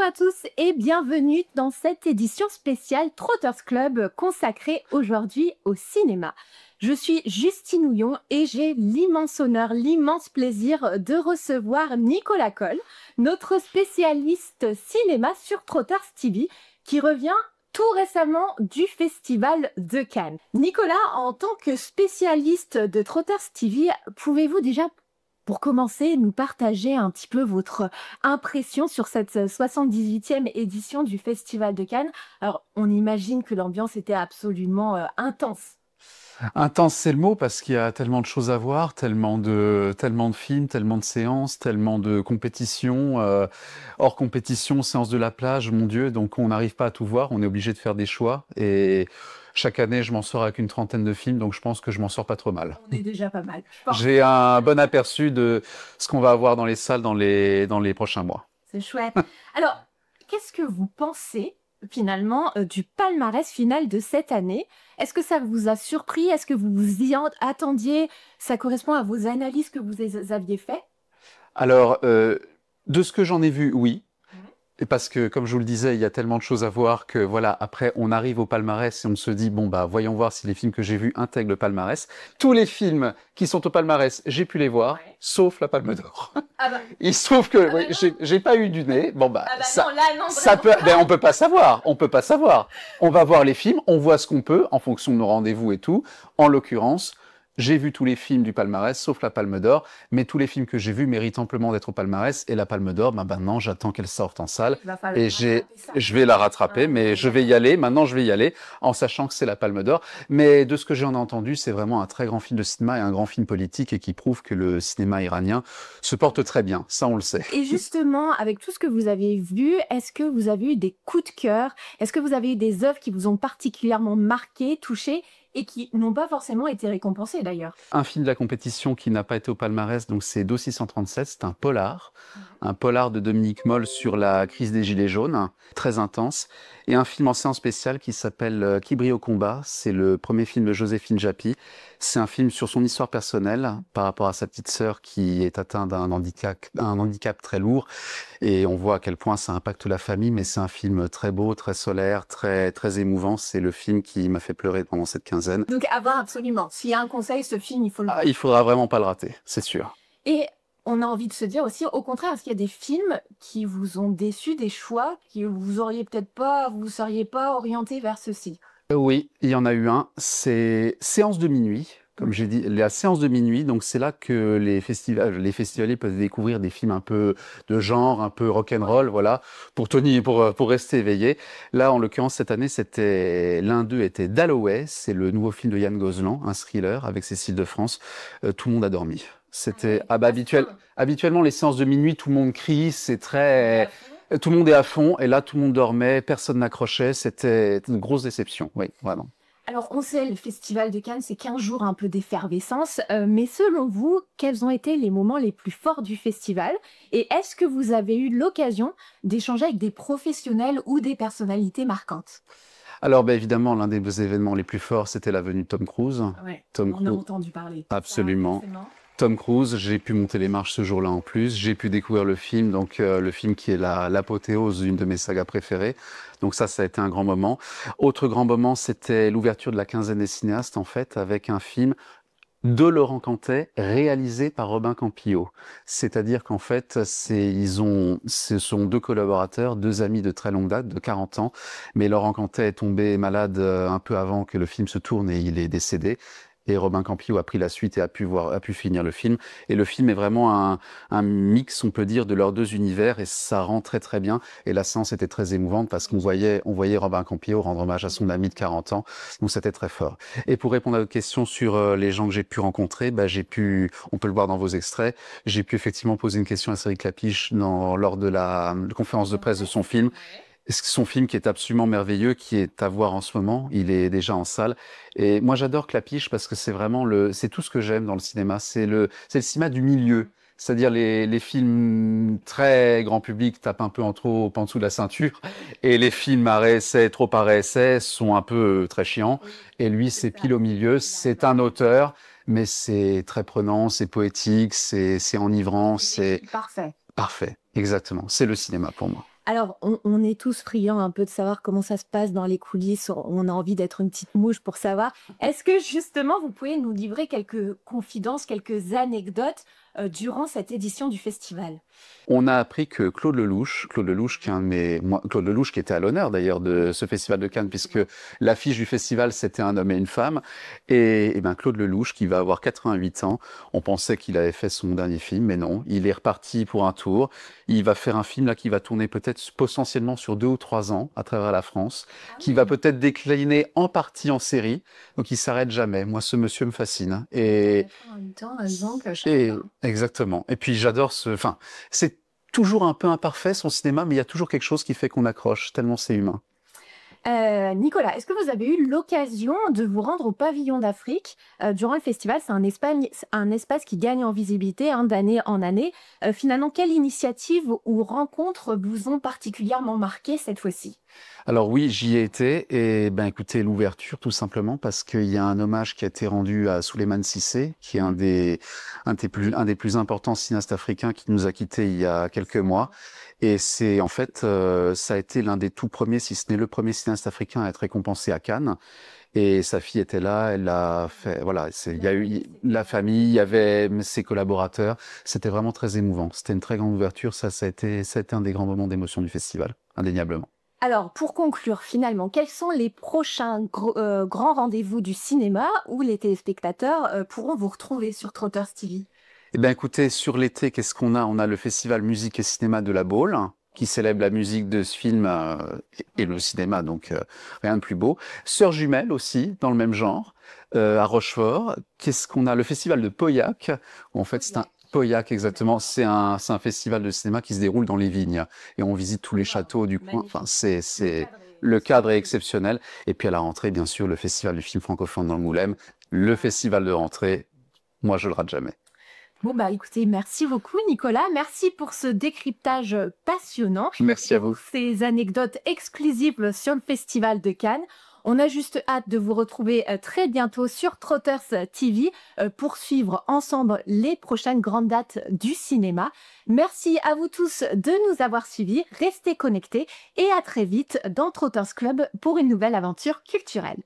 à tous et bienvenue dans cette édition spéciale Trotters Club consacrée aujourd'hui au cinéma. Je suis Justine Houillon et j'ai l'immense honneur, l'immense plaisir de recevoir Nicolas Coll, notre spécialiste cinéma sur Trotters TV, qui revient tout récemment du Festival de Cannes. Nicolas, en tant que spécialiste de Trotters TV, pouvez-vous déjà, pour commencer, nous partager un petit peu votre impression sur cette 78e édition du Festival de Cannes? Alors, on imagine que l'ambiance était absolument intense. Intense, c'est le mot, parce qu'il y a tellement de choses à voir, tellement de films, tellement de séances, tellement de compétitions, hors compétition, séance de la plage, mon Dieu, donc on n'arrive pas à tout voir, on est obligé de faire des choix, et chaque année, je m'en sors avec une trentaine de films, donc je pense que je m'en sors pas trop mal. On est déjà pas mal, je pense. J'ai un bon aperçu de ce qu'on va avoir dans les salles dans les prochains mois. C'est chouette. Alors, qu'est-ce que vous pensez finalement du palmarès final de cette année? Est-ce que ça vous a surpris? Est-ce que vous vous y attendiez? Ça correspond à vos analyses que vous aviez faites? Alors, de ce que j'en ai vu, oui. Et parce que, comme je vous le disais, il y a tellement de choses à voir que, voilà, après, on arrive au palmarès et on se dit, bon, bah, voyons voir si les films que j'ai vus intègrent le palmarès. Tous les films qui sont au palmarès, j'ai pu les voir, sauf la Palme d'Or. Ah bah, Il se trouve que, oui, non. j'ai pas eu du nez. Bon, bah, Non, là, non, ça peut, ben, on peut pas savoir. On peut pas savoir. On va voir les films, on voit ce qu'on peut en fonction de nos rendez-vous et tout. En l'occurrence, j'ai vu tous les films du palmarès, sauf la Palme d'Or, mais tous les films que j'ai vus méritent amplement d'être au palmarès, et la Palme d'Or, ben maintenant, j'attends qu'elle sorte en salle, Il va falloir et rattraper ça. je vais la rattraper, Ah, mais je vais y aller, maintenant je vais y aller, en sachant que c'est la Palme d'Or, mais de ce que j'en ai entendu, c'est vraiment un très grand film de cinéma et un grand film politique, et qui prouve que le cinéma iranien se porte très bien, ça on le sait. Et justement, avec tout ce que vous avez vu, est-ce que vous avez eu des coups de cœur? Est-ce que vous avez eu des œuvres qui vous ont particulièrement marqué, touché et qui n'ont pas forcément été récompensées d'ailleurs? Un film de la compétition qui n'a pas été au palmarès, donc c'est Do 637, c'est un polar de Dominique Moll sur la crise des Gilets jaunes, très intense, et un film en séance spéciale qui s'appelle Qui brille au combat, c'est le premier film de Joséphine Japy, c'est un film sur son histoire personnelle par rapport à sa petite sœur qui est atteinte d'un handicap très lourd, et on voit à quel point ça impacte la famille, mais c'est un film très beau, très solaire, très, très émouvant, c'est le film qui m'a fait pleurer pendant cette quinzaine. Donc à voir absolument. S'il y a un conseil, ce film, il faut le voir. Ah, il faudra vraiment pas le rater, c'est sûr. Et on a envie de se dire aussi, au contraire, est-ce qu'il y a des films qui vous ont déçu, des choix que vous auriez peut-être pas, vous seriez pas orienté vers ceci? Oui, il y en a eu un, c'est Séance de minuit. Comme j'ai dit, la séance de minuit, donc c'est là que les festivaliers peuvent découvrir des films un peu de genre, un peu rock'n'roll, voilà, pour rester éveillé. Là, en l'occurrence, cette année, l'un d'eux était Dalloway, c'est le nouveau film de Yann Gozlan, un thriller avec Cécile de France. Tout le monde a dormi. C'était, habituellement, les séances de minuit, tout le monde crie, c'est très, tout le monde est à fond, et là, tout le monde dormait, personne n'accrochait, c'était une grosse déception, oui, vraiment. Alors, on sait, le Festival de Cannes, c'est 15 jours un peu d'effervescence, mais selon vous, quels ont été les moments les plus forts du festival? Et est-ce que vous avez eu l'occasion d'échanger avec des professionnels ou des personnalités marquantes? Alors, ben, évidemment, l'un des événements les plus forts, c'était la venue de Tom Cruise. Ouais, Tom on a Cruise, entendu parler de ça, absolument. forcément. Tom Cruise, j'ai pu monter les marches ce jour-là en plus. J'ai pu découvrir le film, donc le film qui est l'apothéose d'une de mes sagas préférées. Donc ça a été un grand moment. Autre grand moment, c'était l'ouverture de la quinzaine des cinéastes, en fait, avec un film de Laurent Cantet, réalisé par Robin Campillo. C'est-à-dire qu'en fait, ce sont deux collaborateurs, deux amis de très longue date, de 40 ans, mais Laurent Cantet est tombé malade un peu avant que le film se tourne et il est décédé. Et Robin Campillo a pris la suite et a pu finir le film. Et le film est vraiment un mix, on peut dire, de leurs deux univers, et ça rend très très bien. Et la séance était très émouvante parce on voyait Robin Campillo rendre hommage à son ami de 40 ans. Donc c'était très fort. Et pour répondre à votre question sur les gens que j'ai pu rencontrer, bah, on peut le voir dans vos extraits, j'ai pu effectivement poser une question à Cédric Klapisch lors de la conférence de presse de son film. Son film qui est absolument merveilleux, qui est à voir en ce moment, il est déjà en salle. Et moi j'adore Clapiche parce que c'est vraiment c'est tout ce que j'aime dans le cinéma. C'est le cinéma du milieu. C'est-à-dire les films très grand public tapent un peu trop en dessous de la ceinture, et les films trop à réessai sont un peu très chiants. Et lui, c'est pile au milieu. C'est un auteur, mais c'est très prenant, c'est poétique, c'est enivrant, c'est Parfait. parfait. Exactement. C'est le cinéma pour moi. Alors, on est tous friands un peu de savoir comment ça se passe dans les coulisses. On a envie d'être une petite mouche pour savoir. Est-ce que justement, vous pouvez nous livrer quelques confidences, quelques anecdotes durant cette édition du festival? On a appris que Claude Lelouch qui est un de Claude Lelouch qui était à l'honneur d'ailleurs de ce festival de Cannes, puisque l'affiche du festival c'était un homme et une femme, et ben Claude Lelouch qui va avoir 88 ans, on pensait qu'il avait fait son dernier film, mais non, il est reparti pour un tour. Il va faire un film là qui va tourner peut-être potentiellement sur 2 ou 3 ans à travers la France, Ah qui va oui. peut-être décliner en partie en série, donc il s'arrête jamais. Moi, ce monsieur me fascine, En même temps, donc, je savais et pas. exactement. Et puis j'adore enfin, c'est toujours un peu imparfait son cinéma, mais il y a toujours quelque chose qui fait qu'on accroche, tellement c'est humain. Nicolas, est-ce que vous avez eu l'occasion de vous rendre au Pavillon d'Afrique durant le festival? C'est un espace qui gagne en visibilité hein, d'année en année. Finalement, quelle initiative ou rencontres vous ont particulièrement marqué cette fois-ci? Alors oui, j'y ai été, et ben écoutez, l'ouverture tout simplement parce qu'il y a un hommage qui a été rendu à Souleymane Cissé, qui est un des plus importants cinéastes africains qui nous a quittés il y a quelques mois. Et c'est en fait, ça a été l'un des tout premiers, si ce n'est le premier cinéaste africain à être récompensé à Cannes. Et sa fille était là, elle a fait, voilà, il y La a famille, eu c'était la bien. famille, il y avait ses collaborateurs. C'était vraiment très émouvant. C'était une très grande ouverture. Ça a été un des grands moments d'émotion du festival, indéniablement. Alors, pour conclure, finalement, quels sont les prochains grands rendez-vous du cinéma où les téléspectateurs pourront vous retrouver sur Trotters TV? Eh bien, écoutez, sur l'été, qu'est-ce qu'on a? On a le festival musique et cinéma de la Baule, qui célèbre la musique de ce film et le cinéma, donc rien de plus beau. Sœurs jumelles aussi, dans le même genre, à Rochefort. Qu'est-ce qu'on a? Le festival de Pauillac, où en fait c'est un Pauillac exactement. C'est un festival de cinéma qui se déroule dans les vignes et on visite tous les Waouh, châteaux du coin. Enfin, magnifique. Le cadre est le cadre est sublime. exceptionnel. Et puis à la rentrée, bien sûr, le festival du film francophone dans le Moulem, le festival de rentrée. Moi, je le rate jamais. Bon, bah écoutez, merci beaucoup Nicolas, merci pour ce décryptage passionnant Merci et à pour vous. ces anecdotes exclusives sur le Festival de Cannes. On a juste hâte de vous retrouver très bientôt sur Trotters TV pour suivre ensemble les prochaines grandes dates du cinéma. Merci à vous tous de nous avoir suivis, restez connectés et à très vite dans Trotters Club pour une nouvelle aventure culturelle.